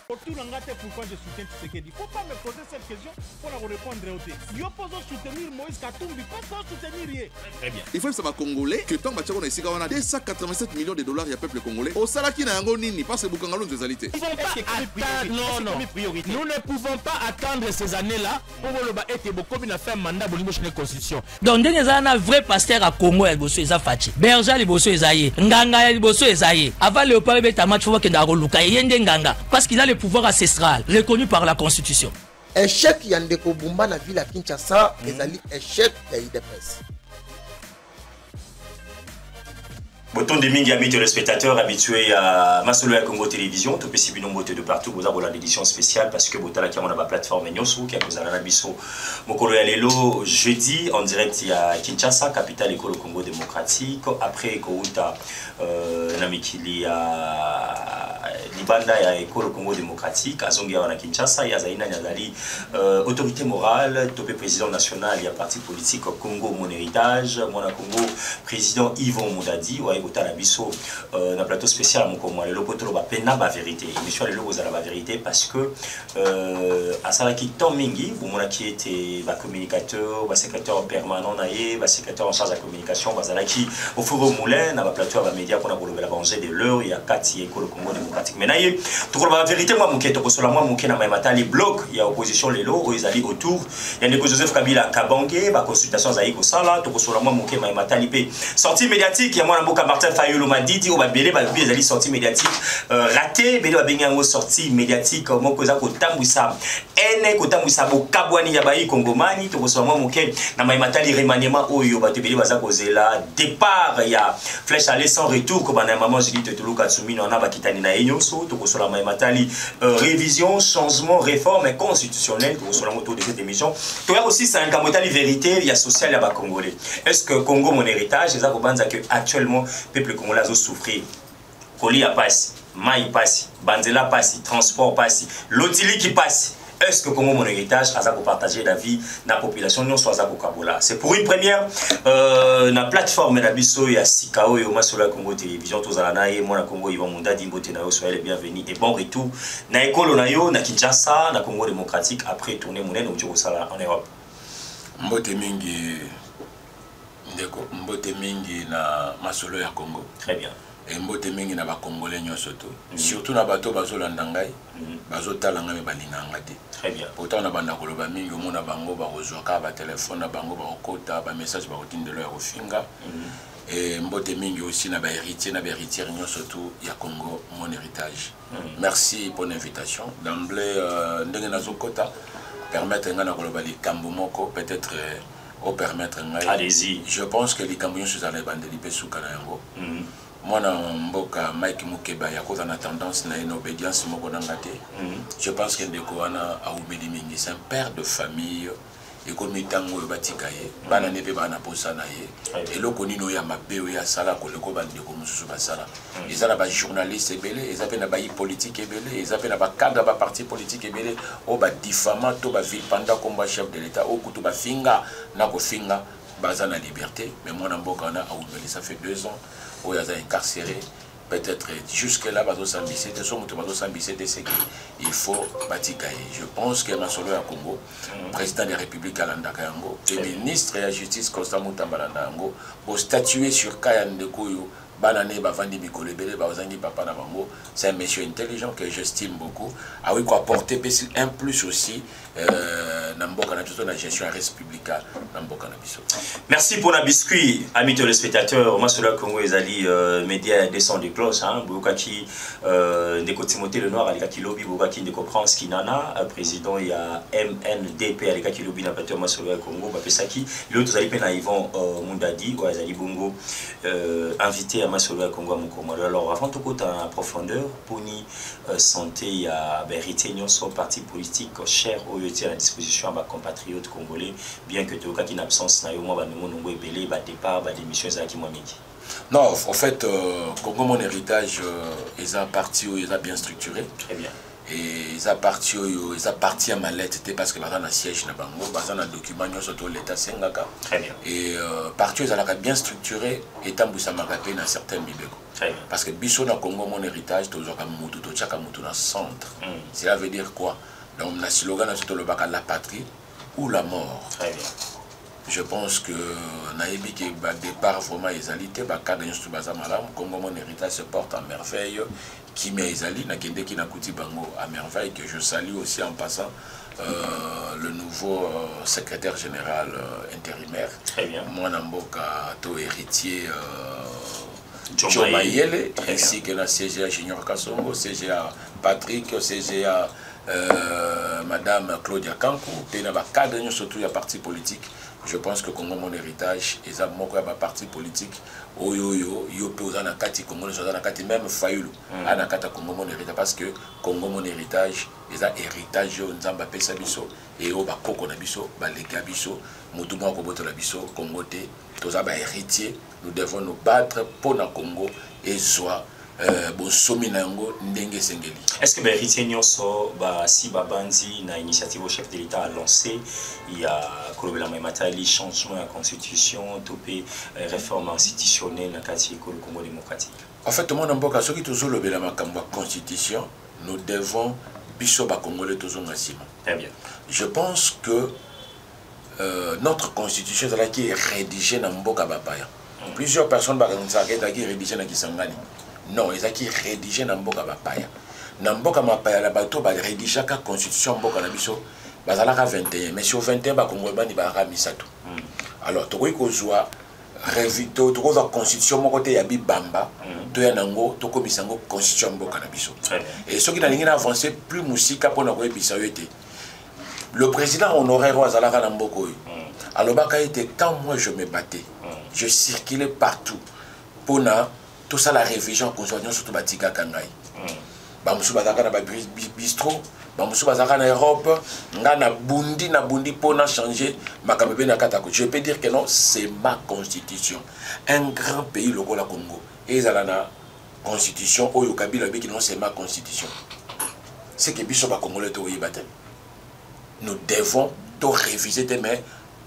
Autour de pourquoi je soutiens Tshisekedi. Il ne faut pas me poser cette question pour la répondre au thé. Yo pose soutenir Moïse Katumbi, pas soutenir rien. Très bien. Il faut que ça va congolais que tant que on a ici on a 287 millions de dollars il y a peuple congolais. Au salaki na yango nini parce que Bukangalo nous alité. Non. Nous ne pouvons pas attendre ces années-là pour le être beaucoup bien faire mandat pour la constitution. Donc il y a un vrai pasteur à Congo et Bosso Eza Fachi. Berger les Bosso Ezaye, Nganga les Bosso Ezaye. Avant le parler de match faut que Ndaro Yende Nganga parce qu'il a le pouvoir ancestral reconnu par la constitution. Échec Yandeko Bumba na ville à Kinshasa, ezali échec ya IDPS. Bouton de Mingi, amis téléspectateurs habitués à Masolo à Congo Télévision, tout petit nombre de partout, vous avez l'édition spéciale parce que Botala qui a la plateforme Nyosu, qui a posé la Bisso, Mokolo Yalelo, jeudi en direct à Kinshasa, capitale école Congo démocratique. Après Kouta, Namikili à Libanda et à école Congo démocratique, à Zongia à Kinshasa, il y a Zaina Nyadali, autorité morale, topé président national, il y a parti politique Congo Mon Héritage, Mona Congo, président Yvon Moudadi, la biso na plateau spécial mon comme le potolo ba pena ba vérité émission le logo za la vérité parce que asala ki tomingi pour mona qui était ba communicateur ba secrétaire permanent naé ba secrétaire en charge de la communication ba zala ki au fouro moulin na ba plateau ba média pour na ko la banger de l'heure il y a 4 école Congo démocratique mais naé to la vérité moi moké to sola moi moké na matali bloc il y a opposition lelo ils ali autour il y a des Joseph Kabila Kabangé ba consultation za iko sala to sola moi moké matali pe sortie médiatique il y a moi na Martin Fayulu m'a dit au babélé ba bien ali sortie médiatique raté bélé ba benga ngo sortie médiatique moko za ko tambwisa ene ko tambwisa bo kabwani ya bayi kongomani to koso mo moke na mai matali remaniement oyo ba te bélé ba za ko zela départ ya flèche aller sans retour ko bana maman Julie Tetulu Katsumi na ba kitani na enyoso to koso la mai matali révision changement réforme constitutionnelle to koso la moto de cette émission to ya aussi c'est un kamotali vérité il y a social ya ba congolais est-ce que Congo mon héritage ça ko banza que actuellement peuple congolais a souffrir. Colis a passé, maï passe, banzela passe, transport passe, l'otili qui passe. Est-ce que Congo mon héritage a partager la vie de la population non soit Kabola. C'est pour une première la plateforme la biso ya Sikao et Masolo Congo Télévision tous à la moi na Congo Yvan Mundadi Mbote na yo soyez les bienvenus et bon retour na école na yo na Kinshasa na Congo démocratique après tourner monnaie au Djurosala en Europe. Mbote mingi ndeko mbote mingi na masolo ya Congo. Très bien. Et mbote mingi na ba congolais nyoso to. Surtout na bato bazolanda ngai, bazotala ngai balinga ngati. Très bien. Pourtant na banda koloba mingi mona bango ba kozwaka ba téléphone na bango ba okota ba message ba kotindelo ya ofinga. Et mbote mingi aussi na ba héritier nyoso to ya Congo mon héritage. Merci pour l'invitation. D'emblée ndenge nazokota permettre nga na koloba likambo moko peut-être au permettre. Allez-y. Je pense que les camions sont allés bandeli pesuka na yango. Moi na mboka Mike Mukeba ya koza na tendance na une obédience moko nangate. Je pense que ndeko wana aumeli mingi c'est un père de famille et comme tango batikaye bana nebe bana posana ye et loko nino ya mabeo ya sala ko leko bandeko mususu basala. Ils ont ba journaliste belé, ils appellent ba politique belé, ils appellent ba cadre ba parti politique belé o ba diffamant to ba vilipenda comme chef de l'état o kutu ba finga na ko finga baza na liberté mais moi na mboka na aumeli ça fait 2 ans où il a incarcéré peut-être jusque là bazo sambissé de son moto bazo sambissé de ce il faut batikaye. Je pense que Masolo ya Congo président de la République alandaka yango et ministre de la justice Constant Mutamba yango pour statuer sur Kayande Koyo banane bavandi bikolebele bazangi papa na bango. C'est un monsieur intelligent que j'estime beaucoup. Ah oui, quoi apporter un plus aussi na mboka na toute la gestion républicaine na mboka na biso. Merci pour la biscuit, amis téléspectateurs. Masolo Congo ezali média descend des cloches hein, Bokaki ndeko Timothée Lenoir alikaki lobi Bokaki ndeko France Kinana président il y a MNDP alikaki lobi na plateau Masolo Congo bapesaki l'autre ezali pe na Yvon Mundadi ou ezali bongo invité à Masolo Congo Mukomo. Alors avant tout côté en profondeur pour ni santé à héritier nyonso parti politique cher au à la disposition à ma compatriote congolais bien que tu as une absence na yo moi ba nongo ebele ba départ ba démission za ki mwamiki. Non, en fait Congo mon héritage est un parti où il est bien structuré. Très bien. et ça parti à mallette c'était parce que dans un siège na bango dans un document surtout l'état sengaka très bien et parti ça a bien structuré et tambousa magape dans certains bibeko parce que biso na Congo mon héritage toujours comme mutu to chaka mutu na centre cela veut dire quoi donc na slogan surtout le baka la patrie ou la mort très bien je pense que naïbi que départ vraiment ezalité bakada nyusu baza malamu Congo mon héritage se porte à merveille qui m'a ezali na kende ki na kuti bango à merveille que je salue aussi en passant le nouveau secrétaire général intérimaire très bien moi namboka to héritier John Mayele ainsi que na CGA Junior Kasongo CGA Patrick CGA Madame Claudia Kankou pe na bakada nyusu surtout ya parti politique. Je pense que Congo mon héritage et ça moko ya parti politique oyo pe ozana kati Congo ozana kati même Fayulu ana kata Congo mon héritage parce que Congo mon héritage eza héritage nzamba pesa biso et o ba koko na biso ba lega biso mutu moko botola biso Congo te toza ba héritier nous devons nous battre pour na Congo et soit est-ce que l'héritier Nyonso, si Babandi, na initiative au chef de l'État a lancé, il y a les changements de la constitution, topé réforme institutionnelle dans le Congo démocratique? En fait, tout le monde a dit que la constitution, nous devons bisoba congolais toujours massivement. Très bien. Je pense que notre constitution qui est rédigée dans Mboka Bapaya. Plusieurs personnes qui rédigées dans Kisangani. Non, ils ont rédigé dans Mboka Bapaya. Dans Mboka Bapaya, la bateau va rédiger la constitution Mboka Nabiso, bazalaka 21. Mais sur 21, ba Congo bani ba ramisato. Alors, tu vois que joie révito, tu vois la constitution mon côté ya bibamba, to ya nango, to komisango constitution Mboka Nabiso. Et ceux qui n'ont avancé plus musika pour na ko ebisa yote. Le président honoraire Wazalaka na Mboko. Alors baka était quand moi je me battais, je circulais partout pour na tout ça la révision conjoint surtout batika kangai bamusu bazaka na bistro bamusu bazaka na Europe nga na bundi pona changer makambe na katako. Je peux dire que non, c'est ma constitution. Un grand pays lokola Congo et ezala na constitution oyo Kabila bi non, c'est ma constitution. C'est que biso ba congolais to yibate. Nous devons to réviser demain,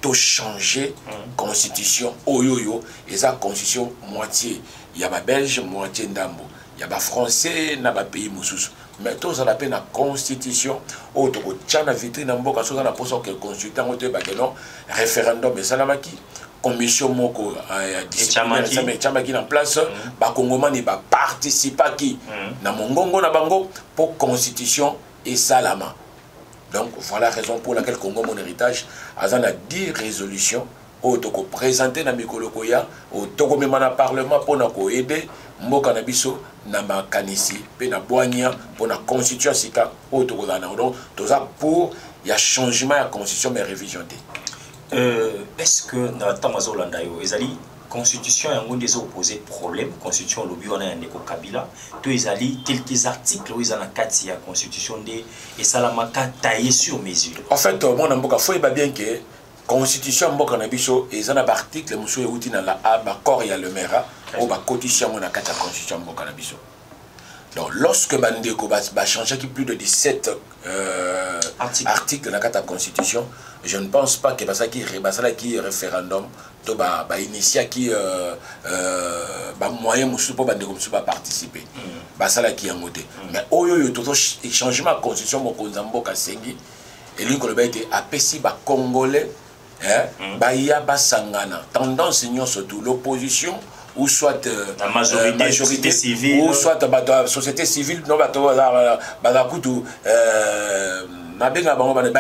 to changer constitution oyo et sa constitution moitié. Il y a des Belges, moitié d'Ambo. Il y a des Français, dans les pays moussous. Mais tous à la peine la constitution, autre que Tchana vitrine en boka, soit la position que consultant au débat non référendum et salamaki commission moko discipline Tchamaki en place, ba Congomani ba participer qui na mongongo na bango pour constitution et salama. Donc voilà la raison pour laquelle Congo mon héritage a 10 résolutions auto ko présenter na mikolo koya auto ko mema na parlement pour na ko aider mboka na biso na makanisi pe na boania pour na constitution sika auto ko na donc tout ça pour il y a changement ya constitution mais révision est-ce que na tamazo landa yo ezali constitution yango des opposés problème constitution lobi wana ya ndeko Kabila to ezali quelques articles où ils en a kati ya constitution de et salamaka taillé sur mesure. En fait mon mboka faut ba bien que constitution mboka na biso et un article monsieur euti na la ba corps ya le mera ou ba cotition na kata constitution mboka na biso. Donc lorsque bandeko ba changer qui plus de 17 articles na kata constitution, je ne pense pas que ça qui référendum to ba initier qui ba moyen musu pour bandeko musu ba participer. Ba sala qui ngote. Mais oyo toto changement constitution mokonza mboka sengi et l'inko le ba été apesi ba congolais Baya Basangana, tendance surtout l'opposition ou soit la majorité civile ou soit la société civile, non,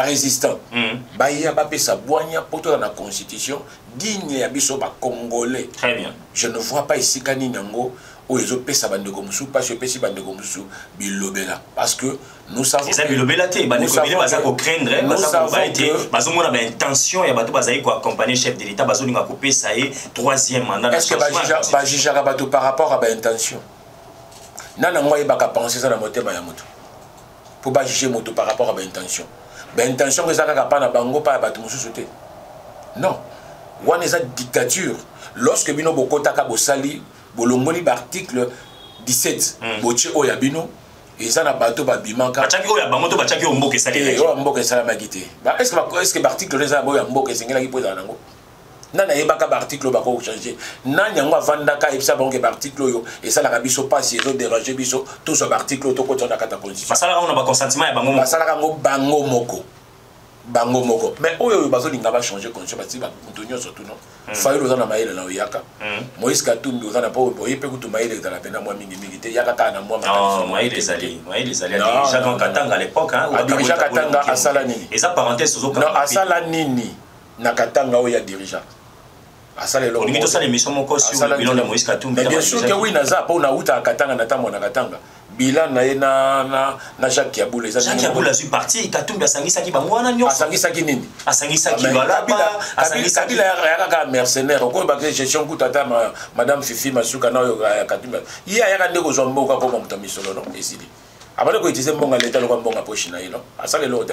résistant. Baya Bapesa Boigna pour la constitution digne à biso congolais. Très bien. Je ne vois pas ici Kaninango ou les autres ça bande comme sous pas je peux si bande comme sous bilobela parce que nous savons ça bilobela té bande comme il va craindre parce que été parce qu'on a intention et bato bazai ko accompagner chef de l'état bazo ninga couper ça est troisième mandat. Est-ce que bajija bato par rapport à intention nana moi baka penser ça dans motema ya moto pour bajiger moto par rapport à intention intention que ça ka pas na bango pas bato mususu té non one is a dictature lorsque bino bokota ka bosali bolongoli l'article 17 boche oyabino et ça na bateau babimaka bachaki oya bango to bachaki omboke salé o mboke salamaki te est-ce que l'article les aboya mboke sengela ki poza nango nana yebaka ba article ba ko changer nanya ngo avandaka ebisa bango ba article yo et ça la biso pas si ezo déranger biso tout ce article to ko tona kata constitution basala on a ba consentiment ya bango bango moko mais oyo bazo linga ba changer constitution bati ba kontonyo surtout non fayo lo na maele na oyaka Moïse Katumbi ozana po oyepe kutu maele dans la pena moi mingi te yaka kana moi maele zali déjà quand Katanga à l'époque hein déjà Katanga asala nini et ça parenthèse ozo non asala nini na Katanga oya dirija asala lo on ça l'émission moko sur le bilan de Moïse Katumbi bien sûr que oui naza po na uta Katanga na tambo na Katanga bilan na Jacques Kiaboula Jacques Kiaboula suis parti Katumbi asangisa ki bango wana nyoso asangisa ki nini asangisa ki wala ba asangisa ki la ka mercenaire ko ba que gestion kutata madame Fifi Masuka na yo Katumbi ya ya ndeko zo mboka ko moto misolo non esili abale ko utiliser mbonga leta lo ko mbonga poche na yelo asale lo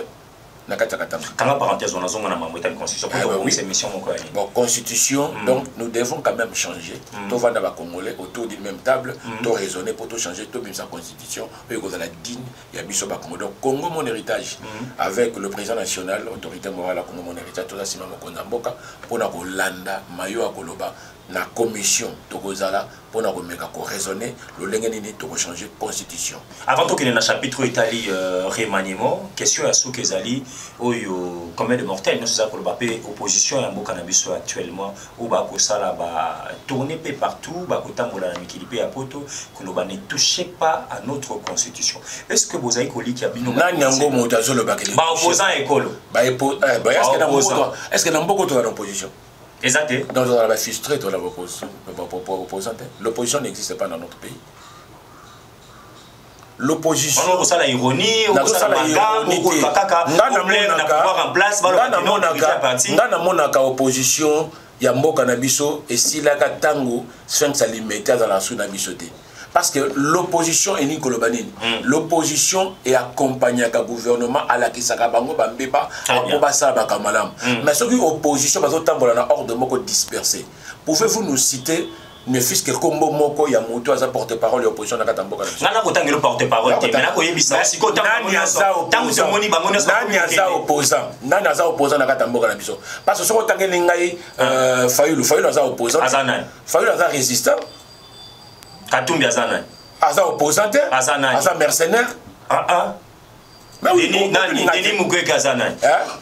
na Katanga quand parenthèse on a zonga na mamweta constitution pour cette mission mon quoi bon constitution donc nous devons quand même changer to vanda ba congolais autour d'une même table to raisonner pour tout changer to bimsa constitution et ko la digne ya biso ba Congo donc Congo mon héritage avec le président national autorité morale à Congo mon héritage to sima mokonza mboka pona ko landa mayo akoloba la commission tokozala pour remettre ko raisonner le lenge nini to changer constitution avant to qu'il y ait un chapitre Italie remaniement question à Soukezali oyo combien de mortels nous ça ko ba opposition ya mboka na biso actuellement ou ba ko sala ba tourner peu partout ba ko tambola na mikili pe ya poto ko ba ne touchez pas à notre constitution est-ce que vous avez coli qui a bino na nyango moto azolo ba ba opposant école est-ce que na mboko to na opposition exact. Donc on va frustrer dans l'opposition. L'opposition n'existe pas dans notre pays. L'opposition. On a la ironie, on a la ironie. Dans monaka opposition, il y a mboka na biso et si la tango sphinx alimentaire dans la sous na biso te. Parce que l'opposition est Nikolobanine. L'opposition est accompagnée avec le gouvernement à la Kisaka Bango Bambeba pour passer à Bakamalam. Mais ce qui est opposition, parce que nous hors de moko dispersé. Pouvez-vous nous citer ne fût-ce que Kombo Moko Yamuto à sa porte-parole et l'opposition de Katamboka? Nana Kotang le porte-parole. Nana opposant à Katamboka. Parce que ce qu'on a dit, Fayulu a opposant. Fayulu a résistant. Katumbi azana. Aza opposant, aza mercenaire. Mais oui, Denis Mukwege azana.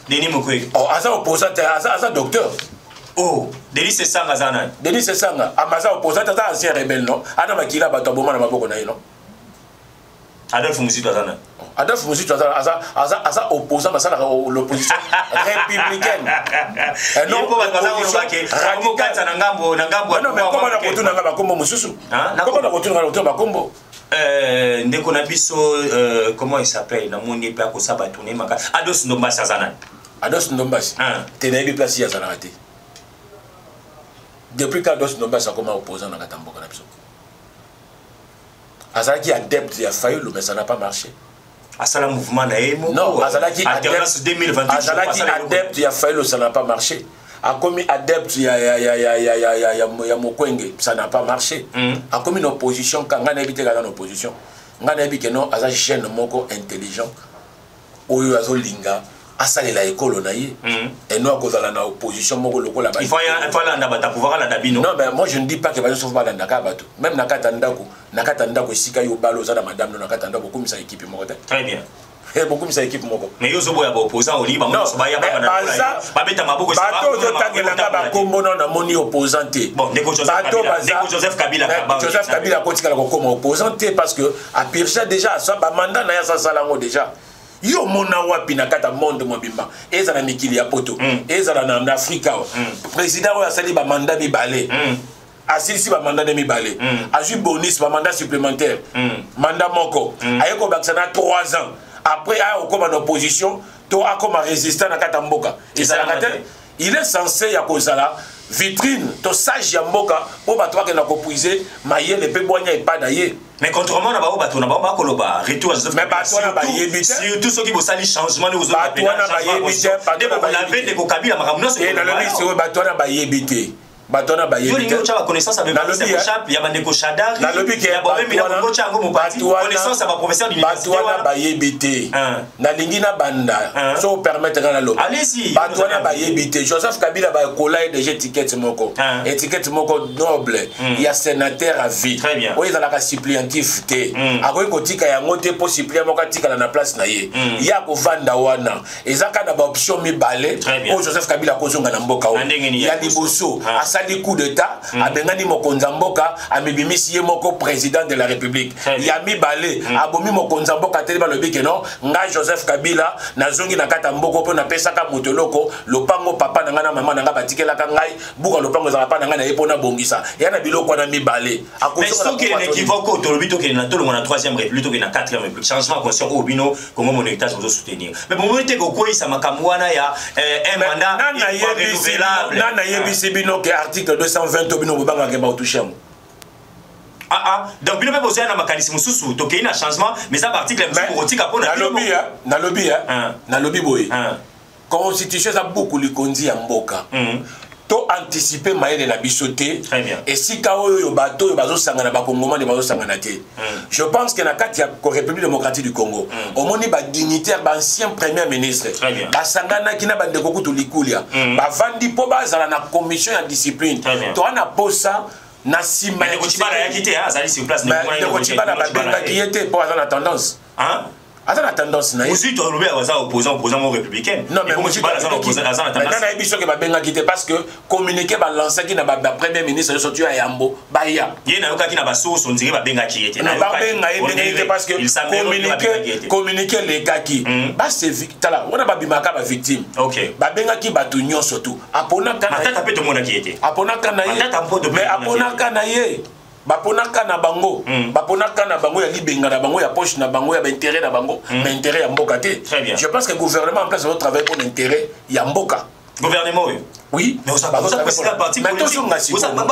Denis Mukwege. Oh, aza opposant, aza docteur. Oh, Denis Sesanga azana. Denis Sesanga, aza opposant, aza ancien rebelle non. Ana makila bato boma na maboko na yino. Adolphe Muzitu azana. Adolphe Muzitu aza opposant à l'opposition républicaine. Non, pas radical. Non, mais comment on a retourné à la combo Moussou? Comment on a retourné à la combo? Comment il s'appelle? Namoni Pako Sabatouné Maka. Ados Ndombasi azana. Ados Ndombasi. T'es n'avais pas si azana raté. Depuis qu'Ados Ndombasi a commencé à opposer dans la Katamboka. Azalaki adepte il a failli mais ça n'a pas marché. Asala mouvement na emo. Non, Azalaki adepte 2028. Azalaki adepte il a failli ça n'a pas marché. A commis adepte il y a Mokwenge ça n'a pas marché. A commis une opposition quand on a évité dans l'opposition. On a évité que non Azalaki chaîne moko intelligent. Oyo azolinga asale la école naïe et nous à cause de la opposition moko loko là-bas. Il faut aller dans pouvoir là d'abino. Non mais moi je ne dis pas que les gens pas dans Dakar bateau. Même nakata ndako sika yo balo za madame nakata ndako comme ça équipe moko. Très bien. Et beaucoup ça équipe moko. Mais yo zo boya ba opposant au liba mo so ba ya ba na. Ba beta maboko ça. Bateau zo tangela ba kombo na moni opposanté. Bon, Ndeko Joseph Kabila Joseph Kabila kotikala ko comme opposanté parce que à Pircha déjà ça ba mandat na ya ça salango déjà. Yo mona wapi na kata monde mobimba eza na mikili ya poto eza na Afrika président wa sali ba mandat mi balé asilisi ba mandat mi balé aju bonus ba mandat supplémentaire mandat moko ayeko baksana 3 ans après a okoma en opposition to akoma résistant na kata mboka il est censé ya kozala vitrine to sage ya mboka po bato bakena ko puiser mayele pe bonya epada ye. Mais contrairement à bato na ba koloba retour à Joseph. Mais bato na ba yebite surtout ceux qui vont salir changement nous autres bato na ba yebite bato na ba yebite ko Kabila makamno se na le ministre bato na ba yebite batona ba yo lingo cha ba connaissance avec Chap ya bandeko Shadar ya bombe mina ko cha ngo mopati connaissance ba professeur d'université batona ba yebité na lingi na banda so permettre na lo batona ba yebité Joseph Kabila ba kolai de étiquette moko noble il y a sénateur à vie o ils la suppléantif té akoy kotika ya ngote po suppléant moko tika na place na ye ya ko vanda wana ezaka na ba option mibale o Joseph Kabila kozonga na mboka o ya liboso asali coup d'état abengani mokonza mboka amibimisi ye moko président de la République ya mibale abomi mokonza mboka tele ba lobike non nga Joseph Kabila nazongi na kata mboko po na pesaka motoloko lopango papa na ngana mama na nga batikela ka ngai buka lopango za papa na ngana epona bongisa ya na biloko na mibale akozonga mais ce qui est équivoque to lobito ke na tolo na 3e république to ke na 4e république changement conscient au bino Congo mon héritage vous soutenir mais bon monite ko koisa makamwana ya un mandat renouvelable nana yebisi bino ke article 220 to bino bobanga ke ba toucher donc bino pe besoin na makanisi mususu to ke ina changement mais ça article mususu rotika pona na lobby boy constitution ça beaucoup likonzi ya mboka to anticiper maele na bisoté et si ka oyo bato yo bazo sangana ba kongomani bazo sangana te je pense que na kati ya République démocratique du Congo au moni ba dignitaire ba ancien premier ministre ba sangana kina ba ndeko kutu likulia ba vandi po bazala na commission ya discipline to ana posa na sima ya kutibala ya kité azali sur place ne kutibala ba benga qui était pour avoir la tendance attends la tendance na aussi to lobe aza opposant républicain non mais moi je pas la tendance na biso ke ba benga qui était parce que communiquer ba lancer qui na ba premier ministre sorti à Yambo ba ya yena yoka ki na ba source on dirait ba benga qui était na ba benga était parce que communiquer les gars qui ba c'est tala on a ba bimaka ba victime OK ba benga qui ba tunyo surtout apona kana tata pe to mona qui était apona kana mais apona kana ye baponaka na bango ya libenga na bango ya poche na bango ya intérêt na bango mais intérêt ya mboka te je pense que le gouvernement en place doit travailler pour l'intérêt ya mboka gouvernement oui mais ça c'est la partie politique ba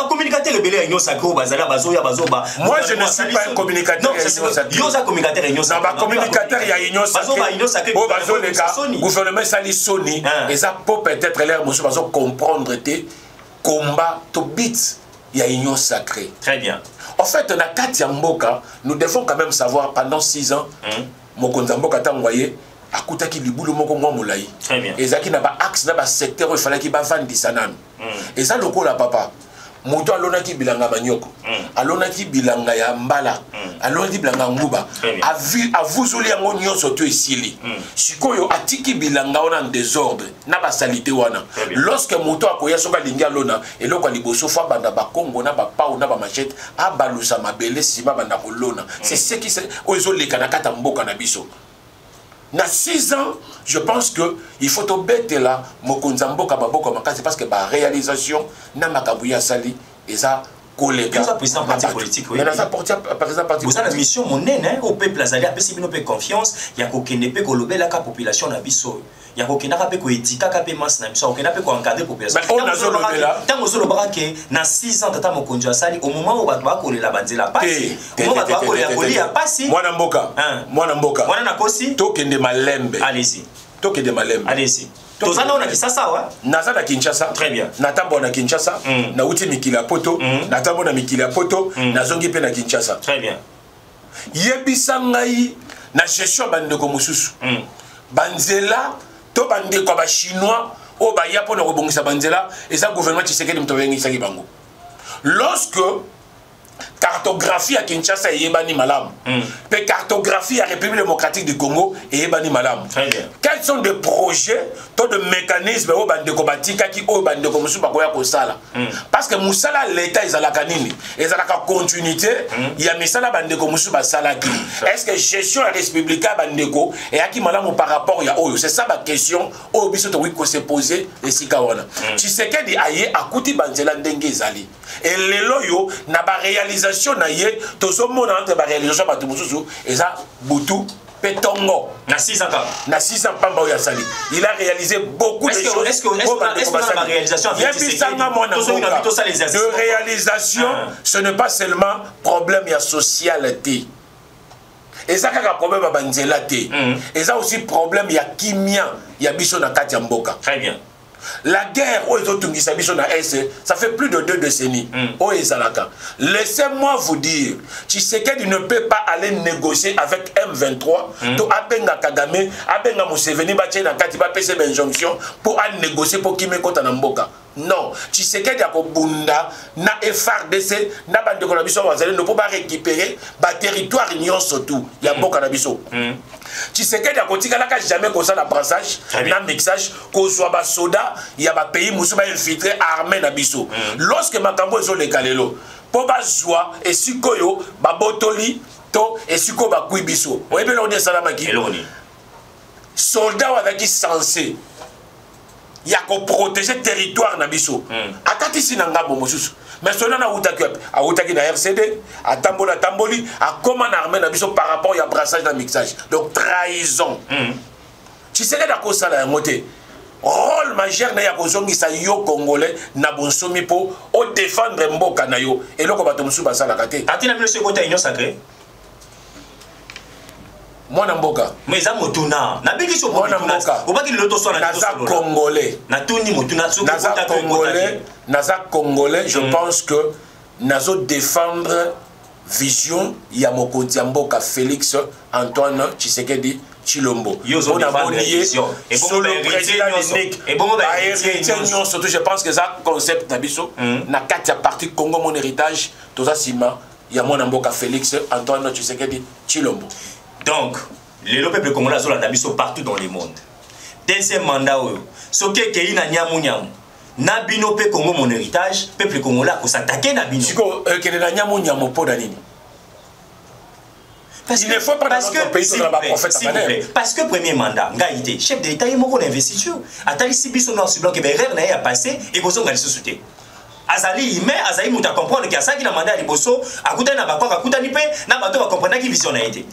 communicateur rebelle à Union Sacré bazala bazoya bazoba moi je ne suis pas un communicateur à Union Sacré yo za communicateur à Union Sacré ba communicateur ya Union Sacré o bazoleka gouvernement sali soni et ça peut peut-être l'air monsieur bazo comprendre te combat to beat il y a Union Sacrée. Très bien. En fait, on a 4 Mboka, nous devons quand même savoir pendant 6 ans, Mokonza Mboka Tangwaye, akutaki libulu moko mwa molai. Très bien. Et zaki na ba axe na ba secteur il fallait qu'il ba vandi sanam. Et ça lokola papa. Moto alonaki bilanga banyoko. Alonaki bilanga ya mbala. Alonaki bilanga nguba. Avuzuli yango nyonso to esili. Sikoyo atiki bilanga ona en désordre na ba salité wana. Lorsque moto akoya soka lingi alona eloko liboso fa banda ba Kongo na ba pao na ba machette abalusa mabele sima banda kolona. C'est ce qui se ozo leka na kata mboka na biso. Na 6 ans, je pense que il faut te bête là, Mokonza Mboka Baboko Makasi parce que la réalisation n'a makabuya sali et ça collègue. Vous êtes président parti politique, oui. Mais ça porte président parti. Vous avez la mission monnaie au peuple azali a pesi bino pe confiance, ya ko kenepe ko lobela ka population na biso. Ya ko kenaka pe ko etika ka pe mas na biso, ko kenaka pe ko encadrer population. Mais on a zo lobela. Tango zo lobaka ke na 6 ans tata Mokonzo asali au moment où bato ba ko lela banzela pasi. Au moment bato ba ko lela kolia pasi. Mwana Mboka. Mwana Mboka. Mwana na kosi. To kende malembe. Allez-y. To kende malembe. Allez-y. Tozana on a Kinshasa wa? Naza na Kinshasa. Très bien. Natambo na Kinshasa. Na uti mikili ya poto. Natambo na mikili ya poto. Nazongi pe na Kinshasa. Très bien. Yebisa ngai na gestion bandeko mususu. Banzela to bandeko ba chinois o ba ya pona ko bongisa banzela eza gouvernement Tshisekedi mtobengisa ki bango. Lorsque cartographie à Kinshasa et Yébani Malam. Puis cartographie à République démocratique du Congo et Yébani Malam. Quels sont des projets, tant de mécanismes au bande de Kobatika qui au bande de Komusu Bakoya Kosala? Parce que Moussala, l'État, ils ont la canine. Ils ont la continuité. Il y a Missala bande de Komusu Basalaki. Est-ce que gestion républicaine bande de Ko et à qui Malam par rapport à Oyo? C'est ça ma question. Au biso to wiko se poser les Sikawana. Tu sais qu'elle dit aïe à Kouti Banzela Ndengue Zali. Et les loyo n'a pas réalisation na ye tozo mona entre ba réalisation ba tumususu et ça Boutou Petongo na 6 ans pamba ya sali il a réalisé beaucoup de choses. Est-ce que la réalisation de réalisation ce n'est pas seulement problème ya socialité et ça kaka problème ba banzela té et ça aussi problème ya kimia ya biso na kati ya mboka. Très bien. La guerre, ça fait plus de 2 décennies. Laissez-moi vous dire, Tshisekedi ne peut pas aller négocier avec M23. To abenga Kagame, abenga Museveni, na katiba pese injonction pour aller négocier pour qui me kota na mboka. Non, Tshisekedi a bunda na FARDC, na bande de biso wazali ne peut pas récupérer ba territoire union surtout. Ya mboka na biso. Tshisekedi a kotikala ka jamais comme ça na brassage, na mixage, ko soit ba soda, ya ba pays musu ba infiltré armée na biso. Lorsque makambo ezo le kalelo, po ba joie et sikoyo ba botoli to et siko ba kuibiso. Oyebe lo de salama ki. Soldat avec censé il y a qu'on protéger le territoire na biso. Atati sinanga mosusu. Mais cela na outaki na RCD, à Tambola Tamboli, à comment armée na biso par rapport à brassage na mixage. Donc trahison. Tu sais que la cause ça la moté. Rôle majeur na ya kozongi sa yo congolais na bonsomi po o défendre mboka na yo. Et loko bato musu basala kate. Atina monsieur kota union sacrée. Mwana mboka mais za motuna na biki so mwana mboka obaki loto so na naza congolais na tuni motuna so naza congolais je pense que nazo défendre vision ya mokonzi mboka Félix Antoine Tshisekedi Chilombo on a monié sur le président unique et bon bah surtout je pense que ça concept na biso na kati ya parti Congo mon héritage toza sima ya mwana mboka Félix Antoine Tshisekedi Chilombo. Donc, le peuple congolais a partout dans le monde. Deuxième mandat, ce qui est Nabino pe Congo mon héritage, peuple congolais a s'attaquer Nabino. Il ne faut pas parce que pays parce que premier mandat, Ngaïté, chef d'État, il m'a investiture. Atali Sibiso non sur blanc que Berrer n'a passé et Bozo Ngali souté. Azali mais Azali muta comprendre qu'il y a ça qui a mandat à Liboso, à Kouta n'a pas à Kouta ni pe, n'a pas de comprendre qui vision a été.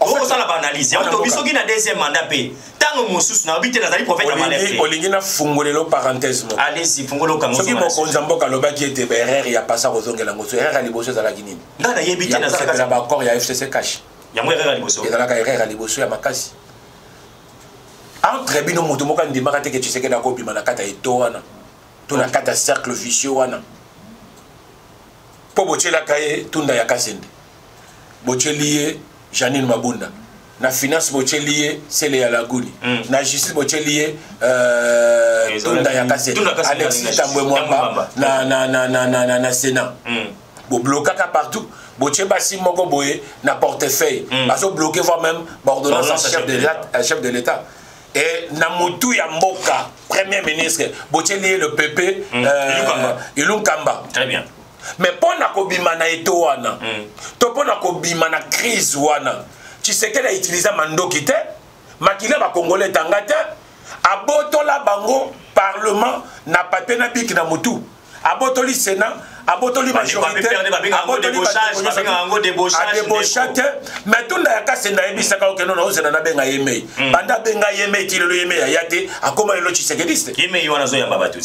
On va analyse. Il y a un deuxième mandat. Tant que Moussous n'a habité dans les prophètes de Malais. Olingina fungolelo parenthèse. Allez-y, fungolo comme ça. Ce qui m'a conjambo kaloba qui était berrer, il y a pas ça aux ongles la moto. Erreur à Liboso à la Guinée. Dans la yébité dans ce cas-là, encore il y a FCC cash. Il y a moins erreur à Liboso. Il y a la erreur à Liboso à Makasi. Entre bino moto moka ndimaka te que tu sais que la copie manakata et toana. Tout la kata cercle vicieux wana. Po boche la kaye tunda ya kasende. Boche lié Janine Mabunda. Na finance boche lié c'est les Alaguni. Na justice boche lié tunda ya kasende. Alexis Tambwe Mwamba na Sénat. Bo blocaka partout. Boche basi moko boye na portefeuille. Baso bloquer voire même ordonnance chef de l'État. Et Namutu Yamboka, premier ministre, boche lié le PP Ilunkamba. Très bien. Mais pour na kobima na eto wana to pour na kobima na crise wana Tshisekedi a utilisé mandoki te makila ba congolais tangate abotola bango parlement na papier na biki na mutu abotoli sénat abotoli majorité abotoli débauchate mais tout na kasenda ebisaka okeno na ozena na benga yemei banda benga yemei tilelo yemei ayate akoma elo Tshisekediste yemei wana zo yamba batu